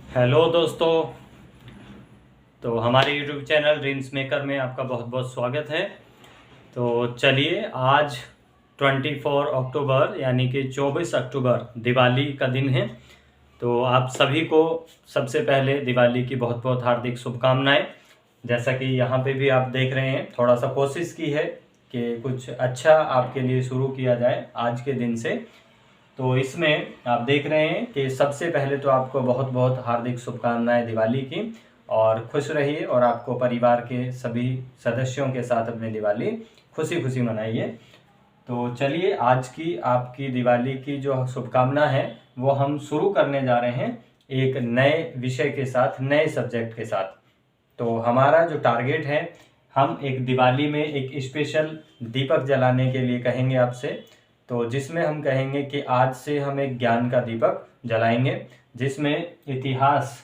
Hello दोस्तों। तो हमारे यूट्यूब चैनल ड्रीम्स मेकर में आपका बहुत बहुत स्वागत है। तो चलिए, आज 24 अक्टूबर यानी कि 24 अक्टूबर दिवाली का दिन है। तो आप सभी को सबसे पहले दिवाली की बहुत बहुत हार्दिक शुभकामनाएं। जैसा कि यहाँ पे भी आप देख रहे हैं, थोड़ा सा कोशिश की है कि कुछ अच्छा आपके लिए शुरू किया जाए आज के दिन से। तो इसमें आप देख रहे हैं कि सबसे पहले तो आपको बहुत बहुत हार्दिक शुभकामनाएं दिवाली की, और खुश रहिए और आपको परिवार के सभी सदस्यों के साथ अपनी दिवाली खुशी खुशी मनाइए। तो चलिए, आज की आपकी दिवाली की जो शुभकामना है वो हम शुरू करने जा रहे हैं एक नए विषय के साथ, नए सब्जेक्ट के साथ। तो हमारा जो टारगेट है, हम एक दिवाली में एक स्पेशल दीपक जलाने के लिए कहेंगे आपसे। तो जिसमें हम कहेंगे कि आज से हम एक ज्ञान का दीपक जलाएंगे, जिसमें इतिहास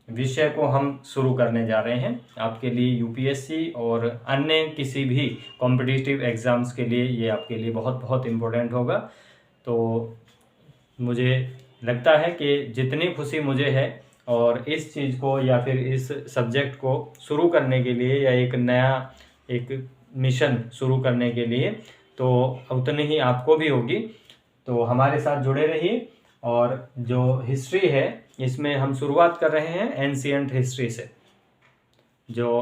विषय को हम शुरू करने जा रहे हैं। आपके लिए यूपीएससी और अन्य किसी भी कॉम्पिटिटिव एग्ज़ाम्स के लिए ये आपके लिए बहुत बहुत इम्पोर्टेंट होगा। तो मुझे लगता है कि जितनी खुशी मुझे है और इस चीज़ को या फिर इस सब्जेक्ट को शुरू करने के लिए या एक नया एक मिशन शुरू करने के लिए, तो उतनी ही आपको भी होगी। तो हमारे साथ जुड़े रहिए। और जो हिस्ट्री है, इसमें हम शुरुआत कर रहे हैं एंशिएंट हिस्ट्री से। जो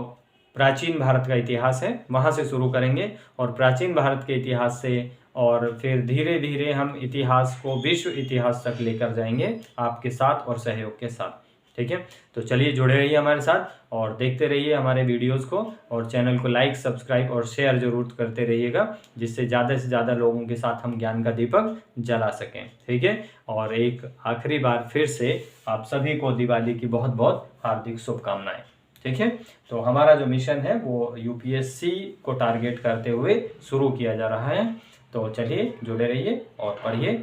प्राचीन भारत का इतिहास है वहाँ से शुरू करेंगे, और प्राचीन भारत के इतिहास से और फिर धीरे धीरे हम इतिहास को विश्व इतिहास तक लेकर जाएंगे आपके साथ और सहयोग के साथ। ठीक है, तो चलिए जुड़े रहिए हमारे साथ और देखते रहिए हमारे वीडियोस को, और चैनल को लाइक, सब्सक्राइब और शेयर जरूर करते रहिएगा, जिससे ज़्यादा से ज़्यादा लोगों के साथ हम ज्ञान का दीपक जला सकें। ठीक है, और एक आखिरी बार फिर से आप सभी को दिवाली की बहुत बहुत हार्दिक शुभकामनाएं। ठीक है, तो हमारा जो मिशन है वो यूपीएससी को टारगेट करते हुए शुरू किया जा रहा है। तो चलिए जुड़े रहिए और पढ़िए।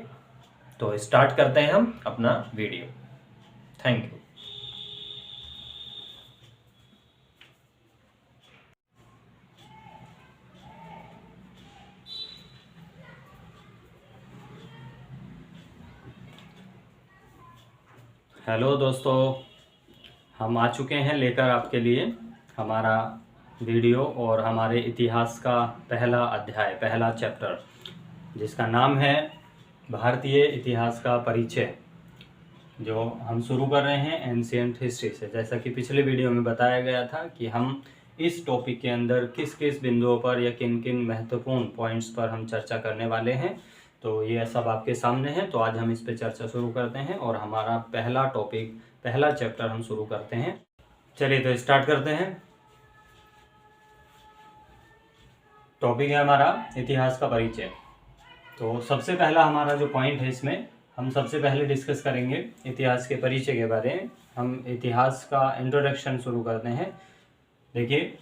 तो स्टार्ट करते हैं हम अपना वीडियो। Thank you. हेलो दोस्तों, हम आ चुके हैं लेकर आपके लिए हमारा वीडियो और हमारे इतिहास का पहला अध्याय, पहला चैप्टर, जिसका नाम है भारतीय इतिहास का परिचय, जो हम शुरू कर रहे हैं एंशिएंट हिस्ट्री से। जैसा कि पिछले वीडियो में बताया गया था कि हम इस टॉपिक के अंदर किस किस बिंदुओं पर या किन किन महत्वपूर्ण पॉइंट्स पर हम चर्चा करने वाले हैं, तो ये सब आपके सामने है। तो आज हम इस पे चर्चा शुरू करते हैं और हमारा पहला टॉपिक, पहला चैप्टर हम शुरू करते हैं। चलिए तो स्टार्ट करते हैं। टॉपिक है हमारा इतिहास का परिचय। तो सबसे पहला हमारा जो पॉइंट है, इसमें हम सबसे पहले डिस्कस करेंगे इतिहास के परिचय के बारे में। हम इतिहास का इंट्रोडक्शन शुरू करते हैं। देखिए,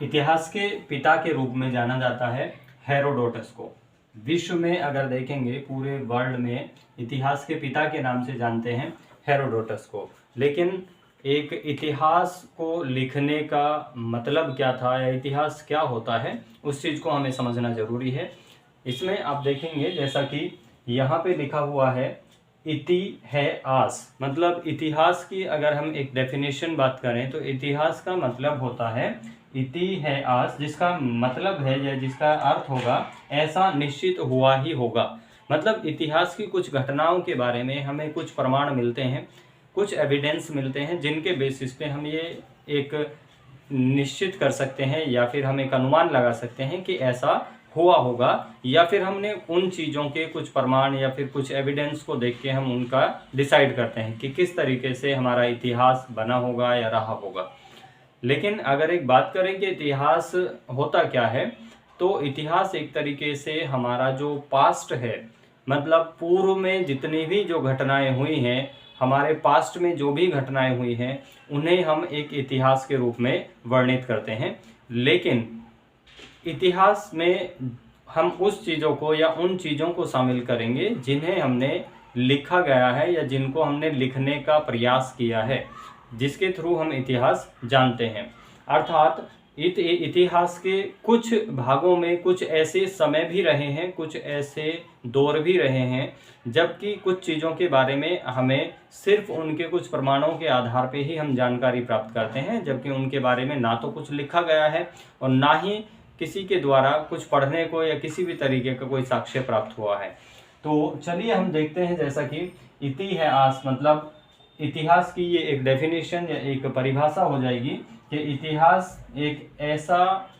इतिहास के पिता के रूप में जाना जाता है हेरोडोटस को। विश्व में अगर देखेंगे, पूरे वर्ल्ड में इतिहास के पिता के नाम से जानते हैं हेरोडोटस को। लेकिन एक इतिहास को लिखने का मतलब क्या था या इतिहास क्या होता है, उस चीज़ को हमें समझना जरूरी है। इसमें आप देखेंगे जैसा कि यहाँ पे लिखा हुआ है, इति है आस, मतलब इतिहास की अगर हम एक डेफिनेशन बात करें तो इतिहास का मतलब होता है इति है आस, जिसका मतलब है या जिसका अर्थ होगा ऐसा निश्चित हुआ ही होगा। मतलब इतिहास की कुछ घटनाओं के बारे में हमें कुछ प्रमाण मिलते हैं, कुछ एविडेंस मिलते हैं, जिनके बेसिस पे हम ये एक निश्चित कर सकते हैं या फिर हम एक अनुमान लगा सकते हैं कि ऐसा हुआ होगा, या फिर हमने उन चीज़ों के कुछ प्रमाण या फिर कुछ एविडेंस को देख के हम उनका डिसाइड करते हैं कि किस तरीके से हमारा इतिहास बना होगा या रहा होगा। लेकिन अगर एक बात करें कि इतिहास होता क्या है, तो इतिहास एक तरीके से हमारा जो पास्ट है, मतलब पूर्व में जितनी भी जो घटनाएं हुई हैं, हमारे पास्ट में जो भी घटनाएं हुई हैं, उन्हें हम एक इतिहास के रूप में वर्णित करते हैं। लेकिन इतिहास में हम उस चीज़ों को या उन चीज़ों को शामिल करेंगे जिन्हें हमने लिखा गया है या जिनको हमने लिखने का प्रयास किया है, जिसके थ्रू हम इतिहास जानते हैं। अर्थात इतिहास के कुछ भागों में कुछ ऐसे समय भी रहे हैं, कुछ ऐसे दौर भी रहे हैं जबकि कुछ चीज़ों के बारे में हमें सिर्फ उनके कुछ प्रमाणों के आधार पे ही हम जानकारी प्राप्त करते हैं, जबकि उनके बारे में ना तो कुछ लिखा गया है और ना ही किसी के द्वारा कुछ पढ़ने को या किसी भी तरीके का कोई साक्ष्य प्राप्त हुआ है। तो चलिए हम देखते हैं, जैसा कि इतिहास मतलब इतिहास की ये एक डेफिनेशन या एक परिभाषा हो जाएगी कि इतिहास एक ऐसा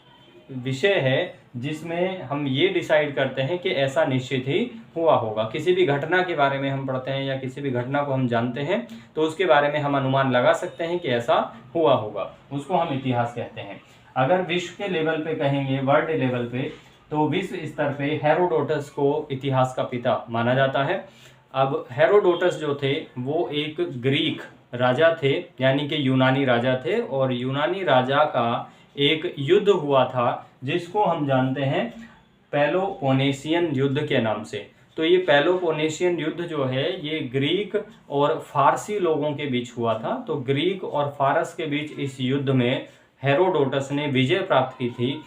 विषय है जिसमें हम ये डिसाइड करते हैं कि ऐसा निश्चित ही हुआ होगा। किसी भी घटना के बारे में हम पढ़ते हैं या किसी भी घटना को हम जानते हैं तो उसके बारे में हम अनुमान लगा सकते हैं कि ऐसा हुआ होगा, उसको हम इतिहास कहते हैं। अगर विश्व के लेवल पे कहेंगे, वर्ल्ड लेवल पे, तो विश्व स्तर पे हेरोडोटस को इतिहास का पिता माना जाता है। अब हेरोडोटस जो थे वो एक ग्रीक राजा थे, यानी कि यूनानी राजा थे, और यूनानी राजा का एक युद्ध हुआ था जिसको हम जानते हैं पेलोपोनेशियन युद्ध के नाम से। तो ये पेलोपोनेशियन युद्ध जो है ये ग्रीक और फारसी लोगों के बीच हुआ था। तो ग्रीक और फारस के बीच इस युद्ध में हेरोडोटस ने विजय प्राप्त की थी,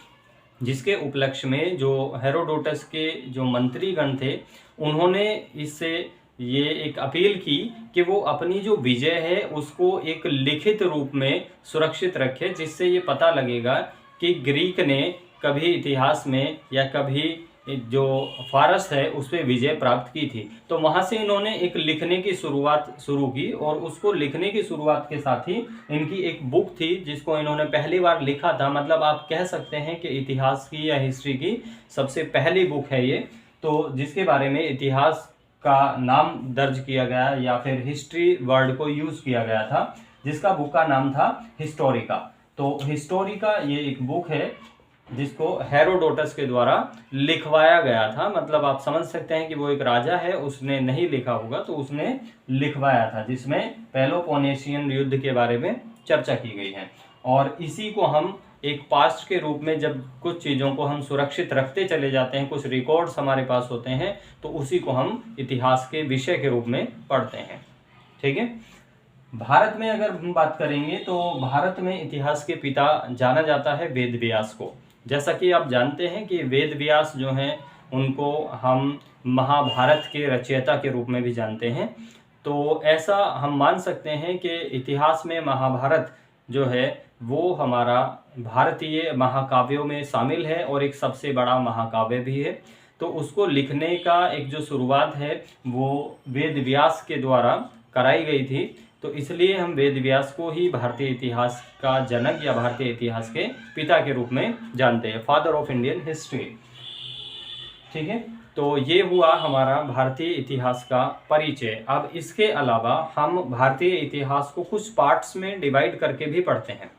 जिसके उपलक्ष्य में जो हेरोडोटस के जो मंत्रीगण थे उन्होंने इससे ये एक अपील की कि वो अपनी जो विजय है उसको एक लिखित रूप में सुरक्षित रखे, जिससे ये पता लगेगा कि ग्रीक ने कभी इतिहास में या कभी जो फारस है उस पर विजय प्राप्त की थी। तो वहाँ से इन्होंने एक लिखने की शुरुआत शुरू की और उसको लिखने की शुरुआत के साथ ही इनकी एक बुक थी जिसको इन्होंने पहली बार लिखा था। मतलब आप कह सकते हैं कि इतिहास की या हिस्ट्री की सबसे पहली बुक है ये, तो जिसके बारे में इतिहास का नाम दर्ज किया गया या फिर हिस्ट्री वर्ड को यूज किया गया था, जिसका बुक का नाम था हिस्टोरिका। तो हिस्टोरिका ये एक बुक है जिसको हेरोडोटस के द्वारा लिखवाया गया था। मतलब आप समझ सकते हैं कि वो एक राजा है, उसने नहीं लिखा होगा तो उसने लिखवाया था, जिसमें पेलोपोनेशियन युद्ध के बारे में चर्चा की गई है। और इसी को हम एक पास्ट के रूप में, जब कुछ चीज़ों को हम सुरक्षित रखते चले जाते हैं, कुछ रिकॉर्ड्स हमारे पास होते हैं, तो उसी को हम इतिहास के विषय के रूप में पढ़ते हैं। ठीक है। भारत में अगर हम बात करेंगे तो भारत में इतिहास के पिता जाना जाता है वेद व्यास को। जैसा कि आप जानते हैं कि वेद व्यास जो हैं उनको हम महाभारत के रचयिता के रूप में भी जानते हैं। तो ऐसा हम मान सकते हैं कि इतिहास में महाभारत जो है वो हमारा भारतीय महाकाव्यों में शामिल है और एक सबसे बड़ा महाकाव्य भी है। तो उसको लिखने का एक जो शुरुआत है वो वेद व्यास के द्वारा कराई गई थी। तो इसलिए हम वेद व्यास को ही भारतीय इतिहास का जनक या भारतीय इतिहास के पिता के रूप में जानते हैं, फादर ऑफ इंडियन हिस्ट्री। ठीक है। तो ये हुआ हमारा भारतीय इतिहास का परिचय। अब इसके अलावा हम भारतीय इतिहास को कुछ पार्ट्स में डिवाइड करके भी पढ़ते हैं,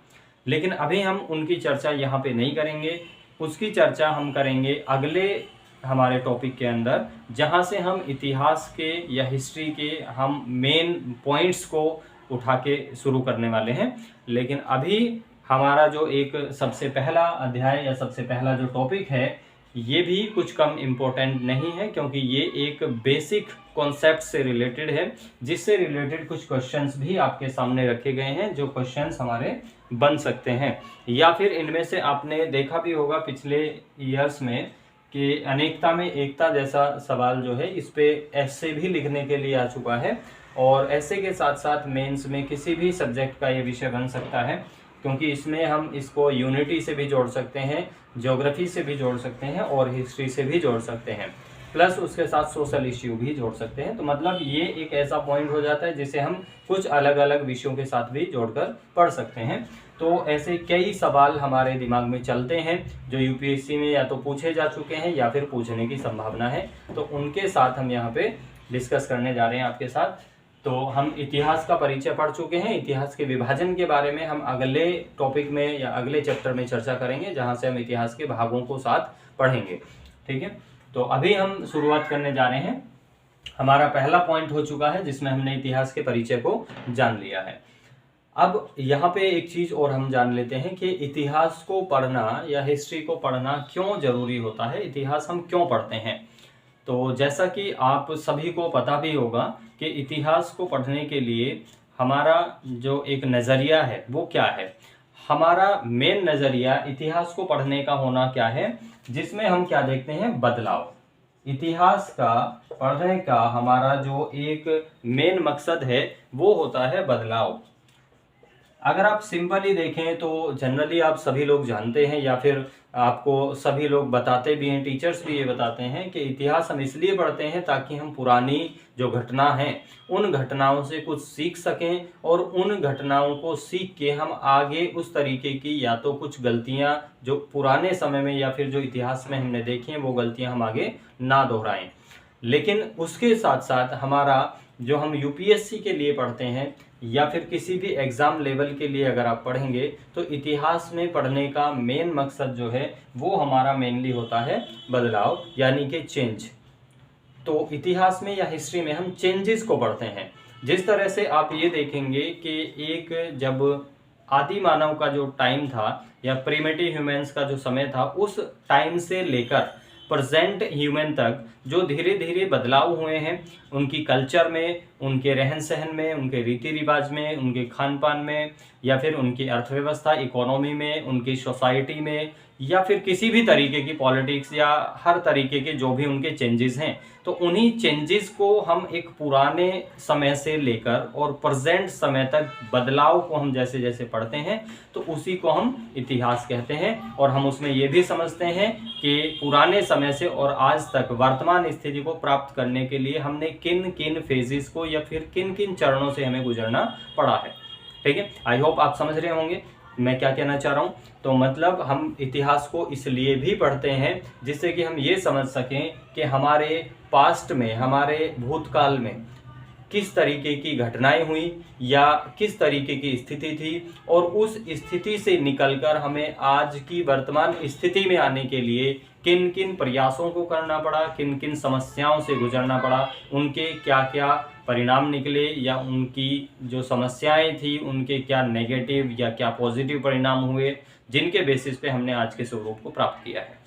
लेकिन अभी हम उनकी चर्चा यहाँ पे नहीं करेंगे। उसकी चर्चा हम करेंगे अगले हमारे टॉपिक के अंदर, जहाँ से हम इतिहास के या हिस्ट्री के हम मेन पॉइंट्स को उठा के शुरू करने वाले हैं। लेकिन अभी हमारा जो एक सबसे पहला अध्याय या सबसे पहला जो टॉपिक है ये भी कुछ कम इम्पोर्टेंट नहीं है, क्योंकि ये एक बेसिक कॉन्सेप्ट से रिलेटेड है, जिससे रिलेटेड कुछ क्वेश्चंस भी आपके सामने रखे गए हैं, जो क्वेश्चंस हमारे बन सकते हैं। या फिर इनमें से आपने देखा भी होगा पिछले ईयर्स में कि अनेकता में एकता जैसा सवाल जो है इस पे ऐसे भी लिखने के लिए आ चुका है। और ऐसे के साथ साथ मेंस में किसी भी सब्जेक्ट का ये विषय बन सकता है, क्योंकि इसमें हम इसको यूनिटी से भी जोड़ सकते हैं, ज्योग्राफी से भी जोड़ सकते हैं और हिस्ट्री से भी जोड़ सकते हैं, प्लस उसके साथ सोशल इश्यू भी जोड़ सकते हैं। तो मतलब ये एक ऐसा पॉइंट हो जाता है जिसे हम कुछ अलग अलग विषयों के साथ भी जोड़कर पढ़ सकते हैं। तो ऐसे कई सवाल हमारे दिमाग में चलते हैं जो यूपीएससी में या तो पूछे जा चुके हैं या फिर पूछने की संभावना है, तो उनके साथ हम यहाँ पे डिस्कस करने जा रहे हैं आपके साथ। तो हम इतिहास का परिचय पढ़ चुके हैं। इतिहास के विभाजन के बारे में हम अगले टॉपिक में या अगले चैप्टर में चर्चा करेंगे, जहाँ से हम इतिहास के भागों को साथ पढ़ेंगे। ठीक है। तो अभी हम शुरुआत करने जा रहे हैं। हमारा पहला पॉइंट हो चुका है जिसमें हमने इतिहास के परिचय को जान लिया है। अब यहाँ पे एक चीज़ और हम जान लेते हैं कि इतिहास को पढ़ना या हिस्ट्री को पढ़ना क्यों ज़रूरी होता है, इतिहास हम क्यों पढ़ते हैं। तो जैसा कि आप सभी को पता भी होगा कि इतिहास को पढ़ने के लिए हमारा जो एक नज़रिया है वो क्या है। हमारा मेन नजरिया इतिहास को पढ़ने का होना क्या है, जिसमें हम क्या देखते हैं, बदलाव। इतिहास का पढ़ने का हमारा जो एक मेन मकसद है वो होता है बदलाव। अगर आप सिंपली देखें तो जनरली आप सभी लोग जानते हैं, या फिर आपको सभी लोग बताते भी हैं, टीचर्स भी ये बताते हैं कि इतिहास हम इसलिए पढ़ते हैं ताकि हम पुरानी जो घटना है उन घटनाओं से कुछ सीख सकें, और उन घटनाओं को सीख के हम आगे उस तरीके की या तो कुछ गलतियां जो पुराने समय में या फिर जो इतिहास में हमने देखी हैं वो गलतियां हम आगे ना दोहराएं। लेकिन उसके साथ साथ हमारा जो हम यूपीएससी के लिए पढ़ते हैं या फिर किसी भी एग्ज़ाम लेवल के लिए अगर आप पढ़ेंगे तो इतिहास में पढ़ने का मेन मकसद जो है वो हमारा मेनली होता है बदलाव, यानी कि चेंज। तो इतिहास में या हिस्ट्री में हम चेंजेस को पढ़ते हैं। जिस तरह से आप ये देखेंगे कि एक जब आदि मानव का जो टाइम था या प्रिमिटिव ह्यूमंस का जो समय था, उस टाइम से लेकर प्रेजेंट ह्यूमन तक जो धीरे धीरे बदलाव हुए हैं उनकी कल्चर में, उनके रहन सहन में, उनके रीति रिवाज में, उनके खान पान में, या फिर उनकी अर्थव्यवस्था इकोनॉमी में, उनकी सोसाइटी में, या फिर किसी भी तरीके की पॉलिटिक्स या हर तरीके के जो भी उनके चेंजेस हैं, तो उन्हीं चेंजेस को हम एक पुराने समय से लेकर और प्रेजेंट समय तक बदलाव को हम जैसे जैसे पढ़ते हैं तो उसी को हम इतिहास कहते हैं। और हम उसमें ये भी समझते हैं कि पुराने समय से और आज तक वर्तमान स्थिति को प्राप्त करने के लिए हमने किन किन फेजेस को या फिर किन किन चरणों से हमें गुजरना पड़ा है। ठीक है, आई होप आप समझ रहे होंगे मैं क्या कहना चाह रहा हूँ। तो मतलब हम इतिहास को इसलिए भी पढ़ते हैं जिससे कि हम ये समझ सकें कि हमारे पास्ट में, हमारे भूतकाल में किस तरीके की घटनाएं हुई या किस तरीके की स्थिति थी, और उस स्थिति से निकलकर हमें आज की वर्तमान स्थिति में आने के लिए किन किन प्रयासों को करना पड़ा, किन किन समस्याओं से गुजरना पड़ा, उनके क्या क्या परिणाम निकले, या उनकी जो समस्याएं थी उनके क्या नेगेटिव या क्या पॉजिटिव परिणाम हुए, जिनके बेसिस पे हमने आज के स्वरूप को प्राप्त किया है।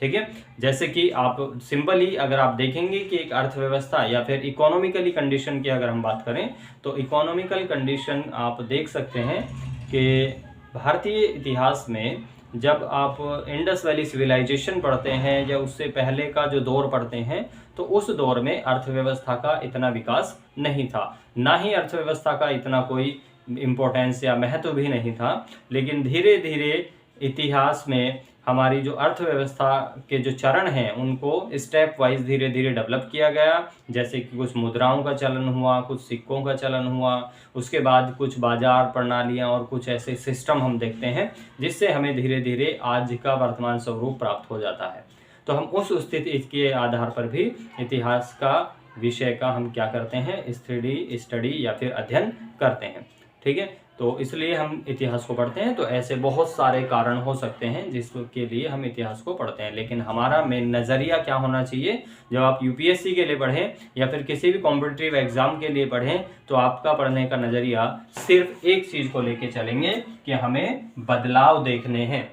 ठीक है, जैसे कि आप सिंपली अगर आप देखेंगे कि एक अर्थव्यवस्था या फिर इकोनॉमिकली कंडीशन की अगर हम बात करें तो इकोनॉमिकल कंडीशन आप देख सकते हैं कि भारतीय इतिहास में जब आप इंडस वैली सिविलाइजेशन पढ़ते हैं या उससे पहले का जो दौर पढ़ते हैं तो उस दौर में अर्थव्यवस्था का इतना विकास नहीं था, ना ही अर्थव्यवस्था का इतना कोई इम्पोर्टेंस या महत्व भी नहीं था। लेकिन धीरे धीरे इतिहास में हमारी जो अर्थव्यवस्था के जो चरण हैं उनको स्टेप वाइज धीरे धीरे डेवलप किया गया। जैसे कि कुछ मुद्राओं का चलन हुआ, कुछ सिक्कों का चलन हुआ, उसके बाद कुछ बाजार प्रणालियां और कुछ ऐसे सिस्टम हम देखते हैं जिससे हमें धीरे धीरे आज का वर्तमान स्वरूप प्राप्त हो जाता है। तो हम उस स्थिति के आधार पर भी इतिहास का विषय का हम क्या करते हैं, स्टडी या फिर अध्ययन करते हैं। ठीक है, तो इसलिए हम इतिहास को पढ़ते हैं। तो ऐसे बहुत सारे कारण हो सकते हैं जिसके लिए हम इतिहास को पढ़ते हैं, लेकिन हमारा मेन नज़रिया क्या होना चाहिए, जब आप यूपीएससी के लिए पढ़ें या फिर किसी भी कॉम्पिटिटिव एग्जाम के लिए पढ़ें तो आपका पढ़ने का नज़रिया सिर्फ एक चीज़ को लेके चलेंगे कि हमें बदलाव देखने हैं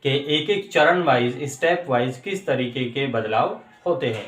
कि एक एक चरण वाइज, स्टेप वाइज किस तरीके के बदलाव होते हैं।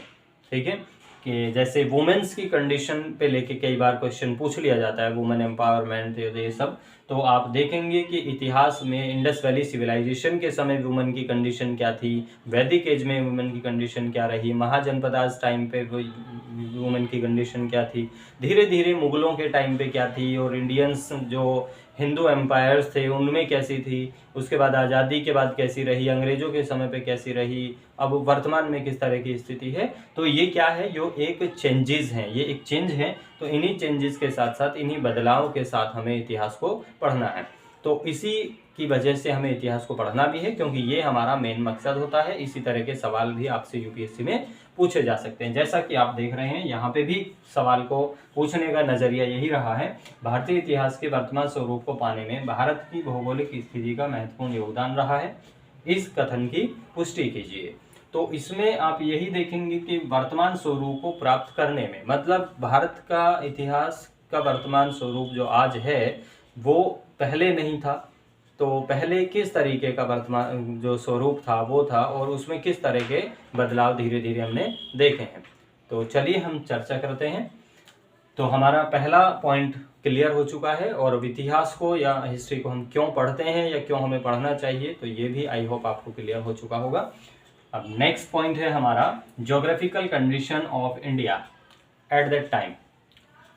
ठीक है, कि जैसे वुमेन्स की कंडीशन पे लेके कई बार क्वेश्चन पूछ लिया जाता है, वुमेन एम्पावरमेंट ये सब। तो आप देखेंगे कि इतिहास में इंडस वैली सिविलाइजेशन के समय वुमेन की कंडीशन क्या थी, वैदिक एज में वुमेन की कंडीशन क्या रही, महाजनपदाज टाइम पे वुमेन की कंडीशन क्या थी, धीरे धीरे मुगलों के टाइम पे क्या थी, और इंडियंस जो हिंदू एम्पायर्स थे उनमें कैसी थी, उसके बाद आज़ादी के बाद कैसी रही, अंग्रेजों के समय पे कैसी रही, अब वर्तमान में किस तरह की स्थिति है। तो ये क्या है, जो एक चेंजेस हैं, ये एक चेंज है। तो इन्हीं चेंजेस के साथ साथ, इन्हीं बदलाव के साथ हमें इतिहास को पढ़ना है। तो इसी की वजह से हमें इतिहास को पढ़ना भी है, क्योंकि ये हमारा मेन मकसद होता है। इसी तरह के सवाल भी आपसे यूपीएससी में पूछे जा सकते हैं। जैसा कि आप देख रहे हैं यहाँ पे भी सवाल को पूछने का नजरिया यही रहा है, भारतीय इतिहास के वर्तमान स्वरूप को पाने में भारत की भौगोलिक स्थिति का महत्वपूर्ण योगदान रहा है। इस कथन की पुष्टि कीजिए। तो इसमें आप यही देखेंगे कि वर्तमान स्वरूप को प्राप्त करने में, मतलब भारत का इतिहास का वर्तमान स्वरूप जो आज है वो पहले नहीं था। तो पहले किस तरीके का वर्तमान जो स्वरूप था वो था, और उसमें किस तरह के बदलाव धीरे धीरे हमने देखे हैं। तो चलिए हम चर्चा करते हैं। तो हमारा पहला पॉइंट क्लियर हो चुका है, और इतिहास को या हिस्ट्री को हम क्यों पढ़ते हैं या क्यों हमें पढ़ना चाहिए, तो ये भी आई होप आपको क्लियर हो चुका होगा। अब नेक्स्ट पॉइंट है हमारा geographical condition of India at that time.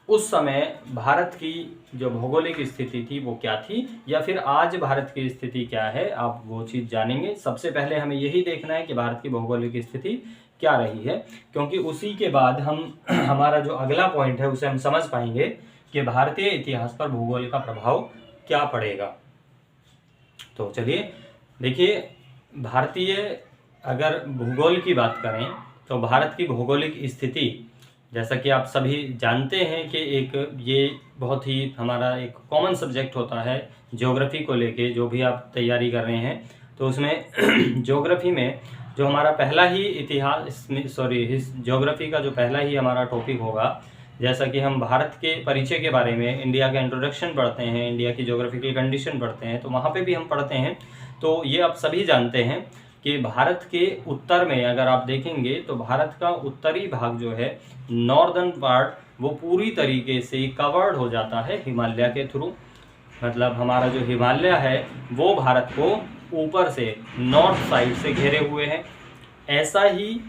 उस समय भारत की जो भौगोलिक स्थिति थी वो क्या थी, या फिर आज भारत की स्थिति क्या है, आप वो चीज़ जानेंगे। सबसे पहले हमें यही देखना है कि भारत की भौगोलिक स्थिति क्या रही है, क्योंकि उसी के बाद हम हमारा जो अगला पॉइंट है उसे हम समझ पाएंगे कि भारतीय इतिहास पर भूगोल का प्रभाव क्या पड़ेगा। तो चलिए देखिए, भारतीय अगर भूगोल की बात करें तो भारत की भौगोलिक स्थिति, जैसा कि आप सभी जानते हैं कि एक ये बहुत ही हमारा एक कॉमन सब्जेक्ट होता है ज्योग्राफी को लेके, जो भी आप तैयारी कर रहे हैं तो उसमें ज्योग्राफी में जो हमारा पहला ही ज्योग्राफी का जो पहला ही हमारा टॉपिक होगा, जैसा कि हम भारत के परिचय के बारे में, इंडिया का इंट्रोडक्शन पढ़ते हैं, इंडिया की ज्योग्राफिकल कंडीशन पढ़ते हैं, तो वहाँ पे भी हम पढ़ते हैं। तो ये आप सभी जानते हैं कि भारत के उत्तर में अगर आप देखेंगे तो भारत का उत्तरी भाग जो है, नॉर्दर्न पार्ट, वो पूरी तरीके से कवर्ड हो जाता है हिमालय के थ्रू। मतलब हमारा जो हिमालय है वो भारत को ऊपर से नॉर्थ साइड से घेरे हुए हैं। ऐसा ही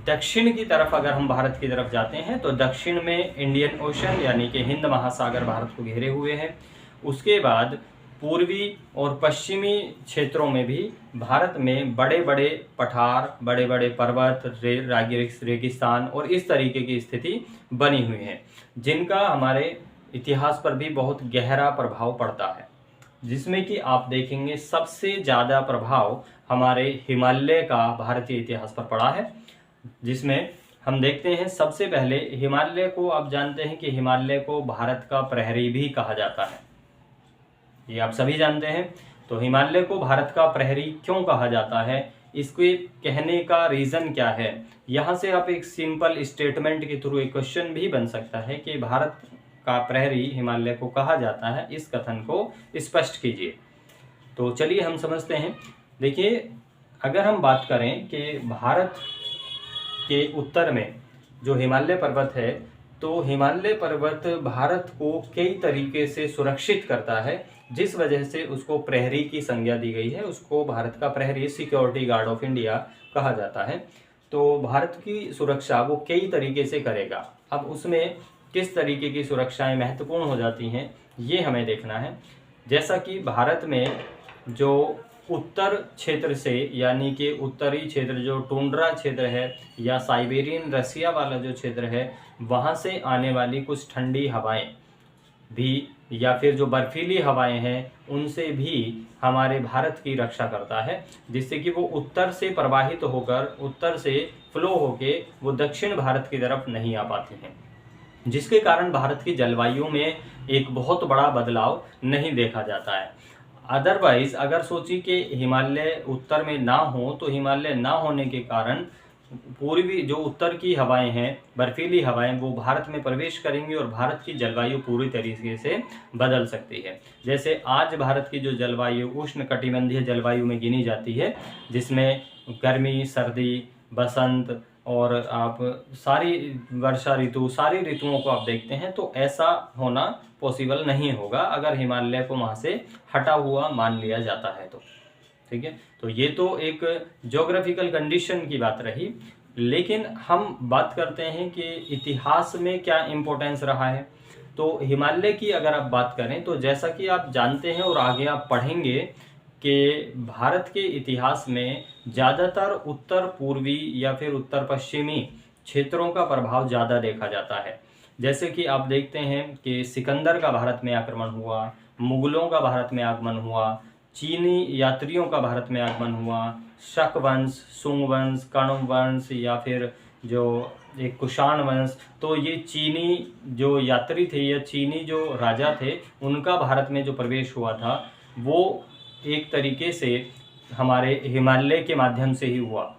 दक्षिण की तरफ अगर हम भारत की तरफ जाते हैं तो दक्षिण में इंडियन ओशन यानी कि हिंद महासागर भारत को घेरे हुए हैं। उसके बाद पूर्वी और पश्चिमी क्षेत्रों में भी भारत में बड़े बड़े पठार, बड़े बड़े पर्वत, रेगिस्तान और इस तरीके की स्थिति बनी हुई है, जिनका हमारे इतिहास पर भी बहुत गहरा प्रभाव पड़ता है। जिसमें कि आप देखेंगे सबसे ज़्यादा प्रभाव हमारे हिमालय का भारतीय इतिहास पर पड़ा है, जिसमें हम देखते हैं सबसे पहले हिमालय को, आप जानते हैं कि हिमालय को भारत का प्रहरी भी कहा जाता है, ये आप सभी जानते हैं। तो हिमालय को भारत का प्रहरी क्यों कहा जाता है, इसके कहने का रीज़न क्या है, यहाँ से आप एक सिंपल स्टेटमेंट के थ्रू एक क्वेश्चन भी बन सकता है कि भारत का प्रहरी हिमालय को कहा जाता है, इस कथन को स्पष्ट कीजिए। तो चलिए हम समझते हैं। देखिए, अगर हम बात करें कि भारत के उत्तर में जो हिमालय पर्वत है, तो हिमालय पर्वत भारत को कई तरीके से सुरक्षित करता है, जिस वजह से उसको प्रहरी की संज्ञा दी गई है। उसको भारत का प्रहरी, सिक्योरिटी गार्ड ऑफ इंडिया कहा जाता है। तो भारत की सुरक्षा वो कई तरीके से करेगा। अब उसमें किस तरीके की सुरक्षाएं महत्वपूर्ण हो जाती हैं, ये हमें देखना है। जैसा कि भारत में जो उत्तर क्षेत्र से, यानी कि उत्तरी क्षेत्र जो टुंड्रा क्षेत्र है या साइबेरियन रसिया वाला जो क्षेत्र है, वहाँ से आने वाली कुछ ठंडी हवाएं भी या फिर जो बर्फीली हवाएं हैं, उनसे भी हमारे भारत की रक्षा करता है, जिससे कि वो उत्तर से प्रवाहित होकर, उत्तर से फ्लो होके वो दक्षिण भारत की तरफ नहीं आ पाती हैं, जिसके कारण भारत की जलवायु में एक बहुत बड़ा बदलाव नहीं देखा जाता है। अदरवाइज अगर सोचिए कि हिमालय उत्तर में ना हो, तो हिमालय ना होने के कारण पूर्वी जो उत्तर की हवाएं हैं, बर्फीली हवाएं, वो भारत में प्रवेश करेंगी और भारत की जलवायु पूरी तरीके से बदल सकती है। जैसे आज भारत की जो जलवायु उष्ण कटिबंधीय जलवायु में गिनी जाती है, जिसमें गर्मी, सर्दी, बसंत और आप सारी वर्षा ऋतु, सारी ऋतुओं को आप देखते हैं, तो ऐसा होना पॉसिबल नहीं होगा अगर हिमालय को वहाँ से हटा हुआ मान लिया जाता है तो। ठीक है, तो ये तो एक ज्योग्राफिकल कंडीशन की बात रही। लेकिन हम बात करते हैं कि इतिहास में क्या इम्पोर्टेंस रहा है। तो हिमालय की अगर आप बात करें तो जैसा कि आप जानते हैं और आगे आप पढ़ेंगे कि भारत के इतिहास में ज़्यादातर उत्तर पूर्वी या फिर उत्तर पश्चिमी क्षेत्रों का प्रभाव ज़्यादा देखा जाता है। जैसे कि आप देखते हैं कि सिकंदर का भारत में आक्रमण हुआ, मुगलों का भारत में आगमन हुआ, चीनी यात्रियों का भारत में आगमन हुआ, शक वंश, सुंग वंश, कण्व वंश या फिर जो एक कुषाण वंश, तो ये चीनी जो यात्री थे या चीनी जो राजा थे, उनका भारत में जो प्रवेश हुआ था वो एक तरीके से हमारे हिमालय के माध्यम से ही हुआ।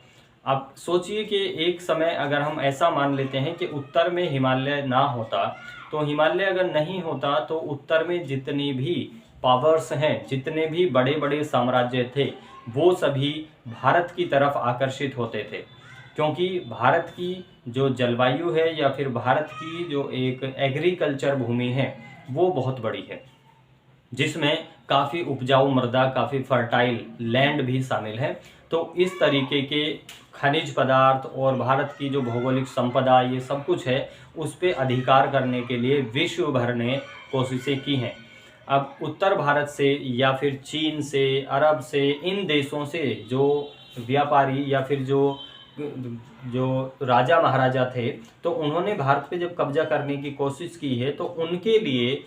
अब सोचिए कि एक समय अगर हम ऐसा मान लेते हैं कि उत्तर में हिमालय ना होता, तो हिमालय अगर नहीं होता तो उत्तर में जितनी भी पावर्स हैं, जितने भी बड़े बड़े साम्राज्य थे, वो सभी भारत की तरफ आकर्षित होते थे। क्योंकि भारत की जो जलवायु है या फिर भारत की जो एक एग्रीकल्चर भूमि है वो बहुत बड़ी है, जिसमें काफ़ी उपजाऊ मृदा, काफ़ी फर्टाइल लैंड भी शामिल है। तो इस तरीके के खनिज पदार्थ और भारत की जो भौगोलिक संपदा ये सब कुछ है, उस पे अधिकार करने के लिए विश्व भर ने कोशिशें की हैं। अब उत्तर भारत से या फिर चीन से, अरब से, इन देशों से जो व्यापारी या फिर जो राजा महाराजा थे, तो उन्होंने भारत पे जब कब्जा करने की कोशिश की है, तो उनके लिए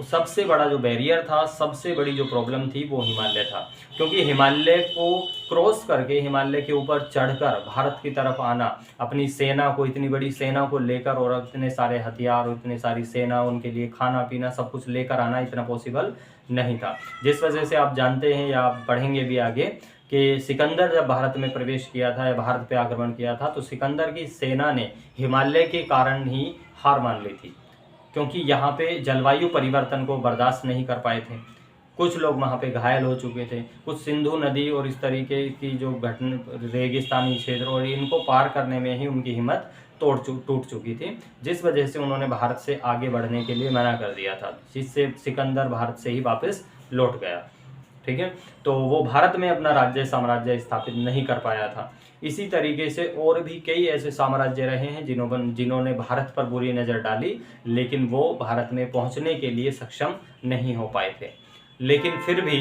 सबसे बड़ा जो बैरियर था, सबसे बड़ी जो प्रॉब्लम थी वो हिमालय था। क्योंकि हिमालय को क्रॉस करके, हिमालय के ऊपर चढ़कर भारत की तरफ आना, अपनी सेना को, इतनी बड़ी सेना को लेकर और इतने सारे हथियार और इतनी सारी सेना, उनके लिए खाना पीना सब कुछ लेकर आना इतना पॉसिबल नहीं था। जिस वजह से आप जानते हैं या आप पढ़ेंगे भी आगे कि सिकंदर जब भारत में प्रवेश किया था या भारत पे आक्रमण किया था, तो सिकंदर की सेना ने हिमालय के कारण ही हार मान ली थी, क्योंकि यहाँ पे जलवायु परिवर्तन को बर्दाश्त नहीं कर पाए थे। कुछ लोग वहाँ पे घायल हो चुके थे, कुछ सिंधु नदी और इस तरीके की जो रेगिस्तानी क्षेत्र और इनको पार करने में ही उनकी हिम्मत टूट चुकी थी, जिस वजह से उन्होंने भारत से आगे बढ़ने के लिए मना कर दिया था, जिससे सिकंदर भारत से ही वापस लौट गया। ठीक है, तो वो भारत में अपना राज्य साम्राज्य स्थापित नहीं कर पाया था। इसी तरीके से और भी कई ऐसे साम्राज्य रहे हैं जिन्होंने भारत पर बुरी नज़र डाली, लेकिन वो भारत में पहुंचने के लिए सक्षम नहीं हो पाए थे। लेकिन फिर भी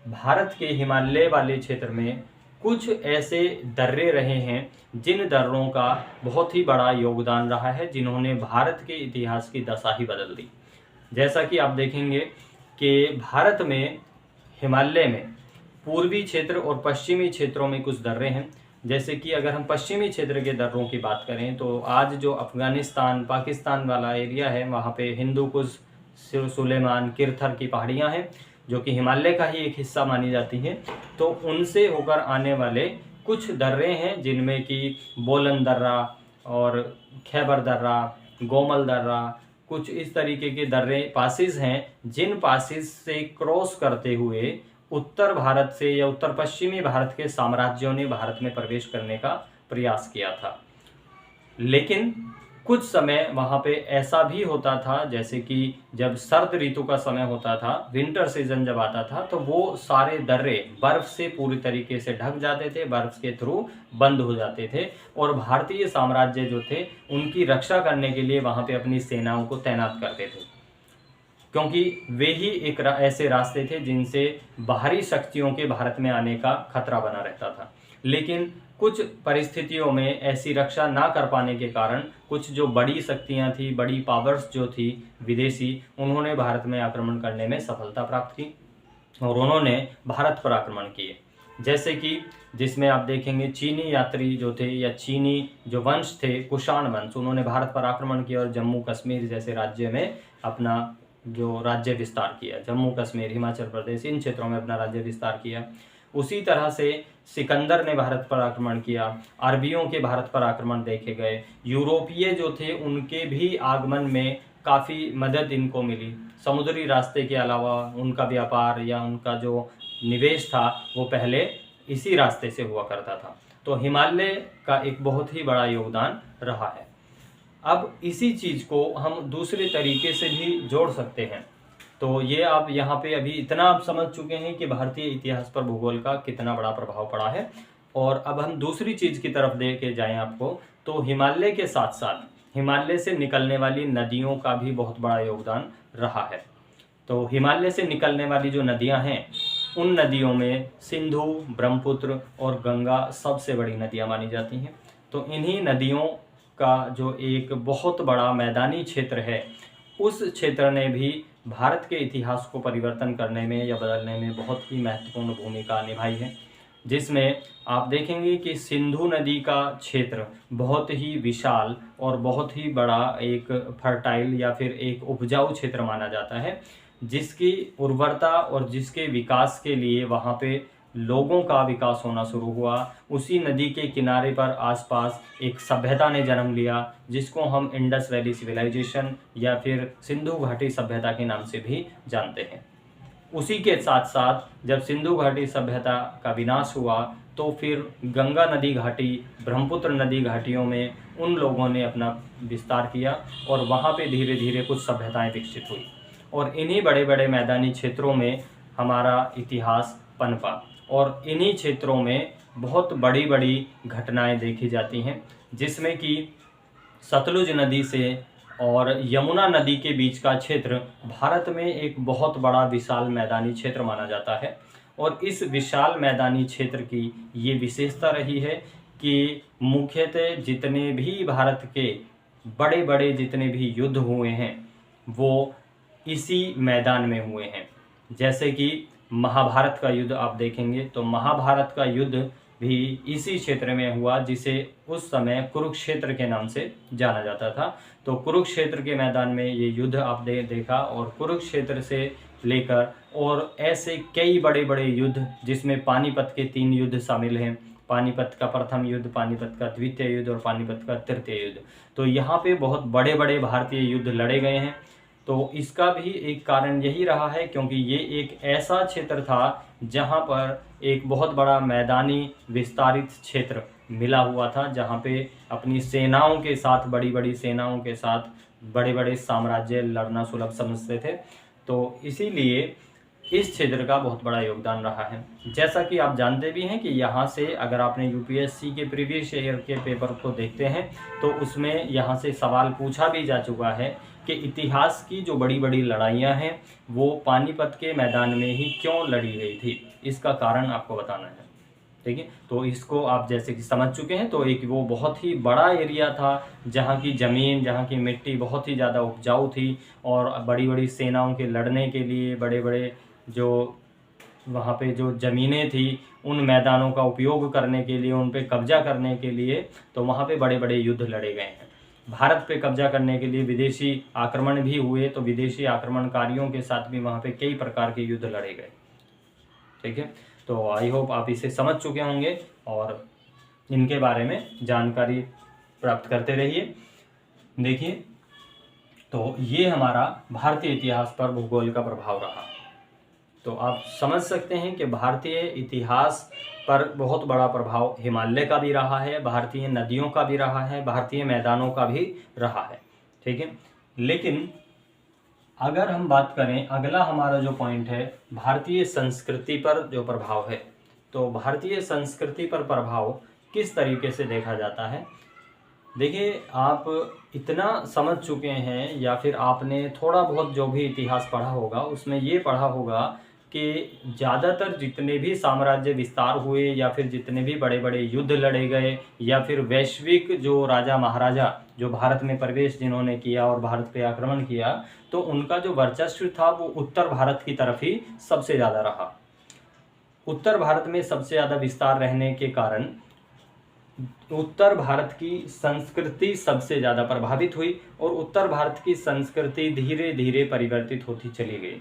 भारत के हिमालय वाले क्षेत्र में कुछ ऐसे दर्रे रहे हैं जिन दर्रों का बहुत ही बड़ा योगदान रहा है, जिन्होंने भारत के इतिहास की दशा ही बदल दी। जैसा कि आप देखेंगे कि भारत में हिमालय में पूर्वी क्षेत्र और पश्चिमी क्षेत्रों में कुछ दर्रे हैं। जैसे कि अगर हम पश्चिमी क्षेत्र के दर्रों की बात करें, तो आज जो अफ़गानिस्तान पाकिस्तान वाला एरिया है, वहाँ पे हिंदू कुश, सुलेमान, किरथर की पहाड़ियाँ हैं, जो कि हिमालय का ही एक हिस्सा मानी जाती हैं। तो उनसे होकर आने वाले कुछ दर्रे हैं, जिनमें कि बोलन दर्रा और खैबर दर्रा, गोमल दर्रा, कुछ इस तरीके के दर्रे पासिस हैं, जिन पासिस से क्रॉस करते हुए उत्तर भारत से या उत्तर पश्चिमी भारत के साम्राज्यों ने भारत में प्रवेश करने का प्रयास किया था। लेकिन कुछ समय वहाँ पे ऐसा भी होता था, जैसे कि जब सर्द ऋतु का समय होता था, विंटर सीजन जब आता था, तो वो सारे दर्रे बर्फ से पूरी तरीके से ढक जाते थे, बर्फ के थ्रू बंद हो जाते थे, और भारतीय साम्राज्य जो थे उनकी रक्षा करने के लिए वहाँ पे अपनी सेनाओं को तैनात करते थे, क्योंकि वे ही एक ऐसे रास्ते थे जिनसे बाहरी शक्तियों के भारत में आने का खतरा बना रहता था। लेकिन कुछ परिस्थितियों में ऐसी रक्षा ना कर पाने के कारण कुछ जो बड़ी शक्तियां थी, बड़ी पावर्स जो थी विदेशी, उन्होंने भारत में आक्रमण करने में सफलता प्राप्त की और उन्होंने भारत पर आक्रमण किए। जैसे कि जिसमें आप देखेंगे चीनी यात्री जो थे या चीनी जो वंश थे, कुषाण वंश, उन्होंने भारत पर आक्रमण किया और जम्मू कश्मीर जैसे राज्य में अपना जो राज्य विस्तार किया। जम्मू कश्मीर, हिमाचल प्रदेश, इन क्षेत्रों में अपना राज्य विस्तार किया। उसी तरह से सिकंदर ने भारत पर आक्रमण किया, अरबियों के भारत पर आक्रमण देखे गए, यूरोपीय जो थे उनके भी आगमन में काफ़ी मदद इनको मिली। समुद्री रास्ते के अलावा उनका व्यापार या उनका जो निवेश था वो पहले इसी रास्ते से हुआ करता था। तो हिमालय का एक बहुत ही बड़ा योगदान रहा है। अब इसी चीज़ को हम दूसरे तरीके से भी जोड़ सकते हैं। तो ये आप यहाँ पे अभी इतना आप समझ चुके हैं कि भारतीय इतिहास पर भूगोल का कितना बड़ा प्रभाव पड़ा है। और अब हम दूसरी चीज़ की तरफ दे के जाएँ आपको, तो हिमालय के साथ साथ हिमालय से निकलने वाली नदियों का भी बहुत बड़ा योगदान रहा है। तो हिमालय से निकलने वाली जो नदियाँ हैं, उन नदियों में सिंधु, ब्रह्मपुत्र और गंगा सबसे बड़ी नदियाँ मानी जाती हैं। तो इन्हीं नदियों का जो एक बहुत बड़ा मैदानी क्षेत्र है, उस क्षेत्र ने भी भारत के इतिहास को परिवर्तन करने में या बदलने में बहुत ही महत्वपूर्ण भूमिका निभाई है। जिसमें आप देखेंगे कि सिंधु नदी का क्षेत्र बहुत ही विशाल और बहुत ही बड़ा एक फर्टाइल या फिर एक उपजाऊ क्षेत्र माना जाता है, जिसकी उर्वरता और जिसके विकास के लिए वहाँ पे लोगों का विकास होना शुरू हुआ। उसी नदी के किनारे पर आसपास एक सभ्यता ने जन्म लिया, जिसको हम इंडस वैली सिविलाइजेशन या फिर सिंधु घाटी सभ्यता के नाम से भी जानते हैं। उसी के साथ साथ जब सिंधु घाटी सभ्यता का विनाश हुआ, तो फिर गंगा नदी घाटी, ब्रह्मपुत्र नदी घाटियों में उन लोगों ने अपना विस्तार किया और वहाँ पे धीरे धीरे कुछ सभ्यताएं विकसित हुई और इन्हीं बड़े बड़े मैदानी क्षेत्रों में हमारा इतिहास पनपा और इन्हीं क्षेत्रों में बहुत बड़ी बड़ी घटनाएं देखी जाती हैं, जिसमें कि सतलुज नदी से और यमुना नदी के बीच का क्षेत्र भारत में एक बहुत बड़ा विशाल मैदानी क्षेत्र माना जाता है। और इस विशाल मैदानी क्षेत्र की ये विशेषता रही है कि मुख्यतः जितने भी भारत के बड़े बड़े जितने भी युद्ध हुए हैं वो इसी मैदान में हुए हैं। जैसे कि महाभारत का युद्ध आप देखेंगे तो महाभारत का युद्ध भी इसी क्षेत्र में हुआ, जिसे उस समय कुरुक्षेत्र के नाम से जाना जाता था। तो कुरुक्षेत्र के मैदान में ये युद्ध आपने देखा और कुरुक्षेत्र से लेकर और ऐसे कई बड़े बड़े युद्ध, जिसमें पानीपत के 3 युद्ध शामिल हैं। पानीपत का प्रथम युद्ध, पानीपत का द्वितीय युद्ध और पानीपत का तृतीय युद्ध। तो यहाँ पे बहुत बड़े बड़े भारतीय युद्ध लड़े गए हैं। तो इसका भी एक कारण यही रहा है क्योंकि ये एक ऐसा क्षेत्र था जहाँ पर एक बहुत बड़ा मैदानी विस्तारित क्षेत्र मिला हुआ था, जहाँ पे अपनी सेनाओं के साथ, बड़ी बड़ी सेनाओं के साथ बड़े बड़े साम्राज्य लड़ना सुलभ समझते थे। तो इसीलिए इस क्षेत्र का बहुत बड़ा योगदान रहा है। जैसा कि आप जानते भी हैं कि यहाँ से अगर आपने यूपीएससी के प्रीवियस ईयर के पेपर को देखते हैं तो उसमें यहाँ से सवाल पूछा भी जा चुका है कि इतिहास की जो बड़ी बड़ी लड़ाइयाँ हैं वो पानीपत के मैदान में ही क्यों लड़ी गई थी, इसका कारण आपको बताना है। ठीक है, तो इसको आप जैसे कि समझ चुके हैं। तो एक वो बहुत ही बड़ा एरिया था जहाँ की ज़मीन, जहाँ की मिट्टी बहुत ही ज़्यादा उपजाऊ थी और बड़ी बड़ी सेनाओं के लड़ने के लिए बड़े बड़े जो वहाँ पे जो ज़मीनें थी उन मैदानों का उपयोग करने के लिए, उन पे कब्जा करने के लिए, तो वहाँ पे बड़े बड़े युद्ध लड़े गए हैं। भारत पे कब्जा करने के लिए विदेशी आक्रमण भी हुए, तो विदेशी आक्रमणकारियों के साथ भी वहाँ पे कई प्रकार के युद्ध लड़े गए। ठीक है, तो आई होप आप इसे समझ चुके होंगे और इनके बारे में जानकारी प्राप्त करते रहिए। देखिए, तो ये हमारा भारतीय इतिहास पर भूगोल का प्रभाव रहा। तो आप समझ सकते हैं कि भारतीय इतिहास पर बहुत बड़ा प्रभाव हिमालय का भी रहा है, भारतीय नदियों का भी रहा है, भारतीय मैदानों का भी रहा है। ठीक है, लेकिन अगर हम बात करें, अगला हमारा जो पॉइंट है भारतीय संस्कृति पर जो प्रभाव है, तो भारतीय संस्कृति पर प्रभाव किस तरीके से देखा जाता है। देखिए, आप इतना समझ चुके हैं या फिर आपने थोड़ा बहुत जो भी इतिहास पढ़ा होगा उसमें ये पढ़ा होगा कि ज़्यादातर जितने भी साम्राज्य विस्तार हुए या फिर जितने भी बड़े बड़े युद्ध लड़े गए या फिर वैश्विक जो राजा महाराजा जो भारत में प्रवेश जिन्होंने किया और भारत पे आक्रमण किया, तो उनका जो वर्चस्व था वो उत्तर भारत की तरफ ही सबसे ज़्यादा रहा। उत्तर भारत में सबसे ज़्यादा विस्तार रहने के कारण उत्तर भारत की संस्कृति सबसे ज़्यादा प्रभावित हुई और उत्तर भारत की संस्कृति धीरे धीरे परिवर्तित होती चली गई।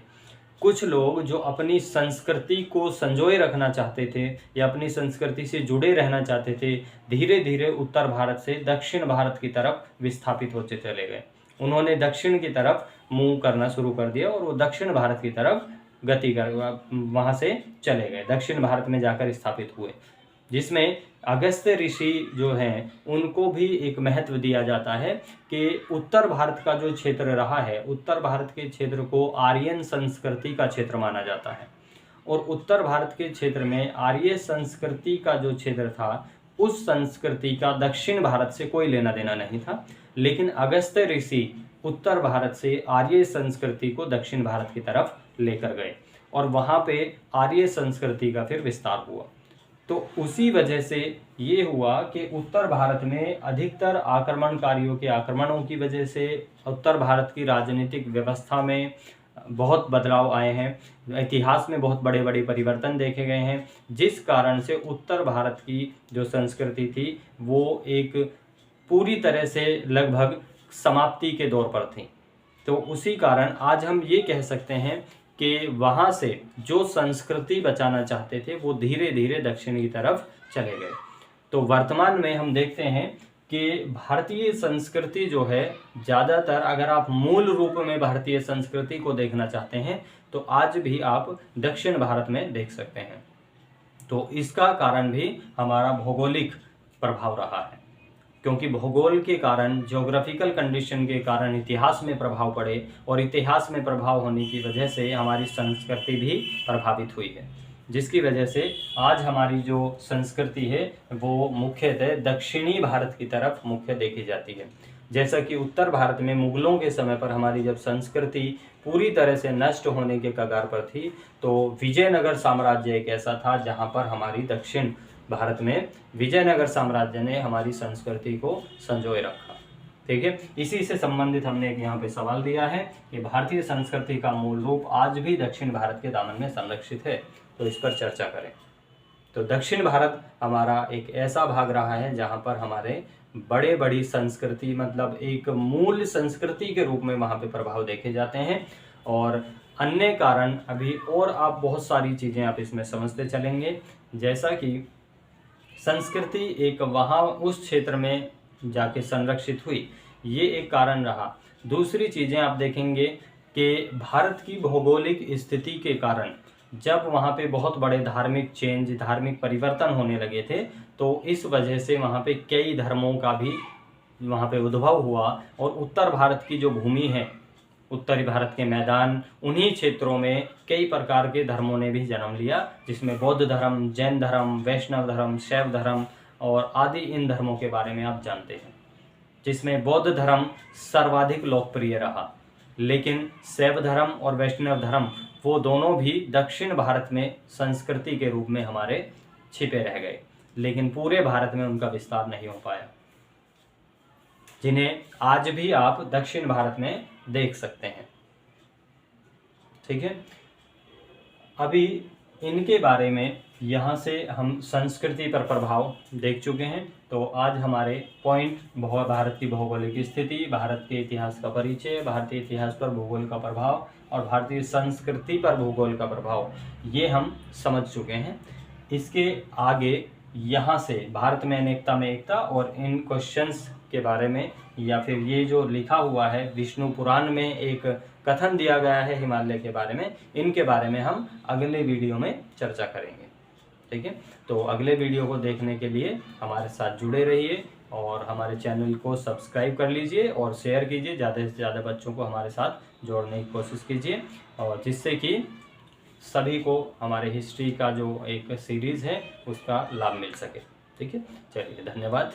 कुछ लोग जो अपनी संस्कृति को संजोए रखना चाहते थे या अपनी संस्कृति से जुड़े रहना चाहते थे, धीरे धीरे उत्तर भारत से दक्षिण भारत की तरफ विस्थापित होते चले गए। उन्होंने दक्षिण की तरफ मूव करना शुरू कर दिया और वो दक्षिण भारत की तरफ गति कर वहाँ से चले गए, दक्षिण भारत में जाकर स्थापित हुए, जिसमें अगस्त्य ऋषि जो हैं उनको भी एक महत्व दिया जाता है कि उत्तर भारत का जो क्षेत्र रहा है, उत्तर भारत के क्षेत्र को आर्यन संस्कृति का क्षेत्र माना जाता है और उत्तर भारत के क्षेत्र में आर्य संस्कृति का जो क्षेत्र था उस संस्कृति का दक्षिण भारत से कोई लेना देना नहीं था। लेकिन अगस्त्य ऋषि उत्तर भारत से आर्य संस्कृति को दक्षिण भारत की तरफ लेकर गए और वहाँ पे आर्य संस्कृति का फिर विस्तार हुआ। तो उसी वजह से ये हुआ कि उत्तर भारत में अधिकतर आक्रमणकारियों के आक्रमणों की वजह से उत्तर भारत की राजनीतिक व्यवस्था में बहुत बदलाव आए हैं, इतिहास में बहुत बड़े बड़े परिवर्तन देखे गए हैं, जिस कारण से उत्तर भारत की जो संस्कृति थी वो एक पूरी तरह से लगभग समाप्ति के दौर पर थी। तो उसी कारण आज हम ये कह सकते हैं कि वहाँ से जो संस्कृति बचाना चाहते थे वो धीरे धीरे दक्षिण की तरफ चले गए। तो वर्तमान में हम देखते हैं कि भारतीय संस्कृति जो है ज़्यादातर, अगर आप मूल रूप में भारतीय संस्कृति को देखना चाहते हैं तो आज भी आप दक्षिण भारत में देख सकते हैं। तो इसका कारण भी हमारा भौगोलिक प्रभाव रहा है, क्योंकि भूगोल के कारण, ज्योग्राफिकल कंडीशन के कारण इतिहास में प्रभाव पड़े, और इतिहास में प्रभाव होने की वजह से हमारी संस्कृति भी प्रभावित हुई है, जिसकी वजह से आज हमारी जो संस्कृति है वो मुख्यतः दक्षिणी भारत की तरफ मुख्य देखी जाती है। जैसा कि उत्तर भारत में मुगलों के समय पर हमारी जब संस्कृति पूरी तरह से नष्ट होने के कगार पर थी, तो विजयनगर साम्राज्य एक ऐसा था जहां पर हमारी दक्षिण भारत में विजयनगर साम्राज्य ने हमारी संस्कृति को संजोए रखा। ठीक है, इसी से संबंधित हमने एक यहाँ पे सवाल दिया है कि भारतीय संस्कृति का मूल रूप आज भी दक्षिण भारत के दामन में संरक्षित है, तो इस पर चर्चा करें। तो दक्षिण भारत हमारा एक ऐसा भाग रहा है जहाँ पर हमारे बड़ी संस्कृति, मतलब एक मूल संस्कृति के रूप में वहाँ पे प्रभाव देखे जाते हैं, और अन्य कारण अभी और आप बहुत सारी चीज़ें आप इसमें समझते चलेंगे। जैसा कि संस्कृति एक वहाँ उस क्षेत्र में जाके संरक्षित हुई, ये एक कारण रहा। दूसरी चीज़ें आप देखेंगे कि भारत की भौगोलिक स्थिति के कारण जब वहाँ पे बहुत बड़े धार्मिक परिवर्तन होने लगे थे, तो इस वजह से वहाँ पे कई धर्मों का भी वहाँ पे उद्भव हुआ, और उत्तर भारत की जो भूमि है, उत्तरी भारत के मैदान, उन्हीं क्षेत्रों में कई प्रकार के धर्मों ने भी जन्म लिया, जिसमें बौद्ध धर्म, जैन धर्म, वैष्णव धर्म, शैव धर्म और आदि इन धर्मों के बारे में आप जानते हैं, जिसमें बौद्ध धर्म सर्वाधिक लोकप्रिय रहा। लेकिन शैव धर्म और वैष्णव धर्म वो दोनों भी दक्षिण भारत में संस्कृति के रूप में हमारे छिपे रह गए, लेकिन पूरे भारत में उनका विस्तार नहीं हो पाया, जिन्हें आज भी आप दक्षिण भारत में देख सकते हैं। ठीक है, अभी इनके बारे में यहाँ से हम संस्कृति पर प्रभाव देख चुके हैं। तो आज हमारे पॉइंट भारत की भौगोलिक स्थिति, भारत के इतिहास का परिचय, भारतीय इतिहास पर भूगोल का प्रभाव और भारतीय संस्कृति पर भूगोल का प्रभाव, ये हम समझ चुके हैं। इसके आगे यहाँ से भारत में अनेकता में एकता और इन क्वेश्चंस के बारे में, या फिर ये जो लिखा हुआ है विष्णु पुराण में एक कथन दिया गया है हिमालय के बारे में, इनके बारे में हम अगले वीडियो में चर्चा करेंगे। ठीक है, तो अगले वीडियो को देखने के लिए हमारे साथ जुड़े रहिए और हमारे चैनल को सब्सक्राइब कर लीजिए और शेयर कीजिए, ज़्यादा से ज़्यादा बच्चों को हमारे साथ जोड़ने की कोशिश कीजिए, और जिससे कि सभी को हमारे हिस्ट्री का जो एक सीरीज़ है उसका लाभ मिल सके। ठीक है, चलिए, धन्यवाद।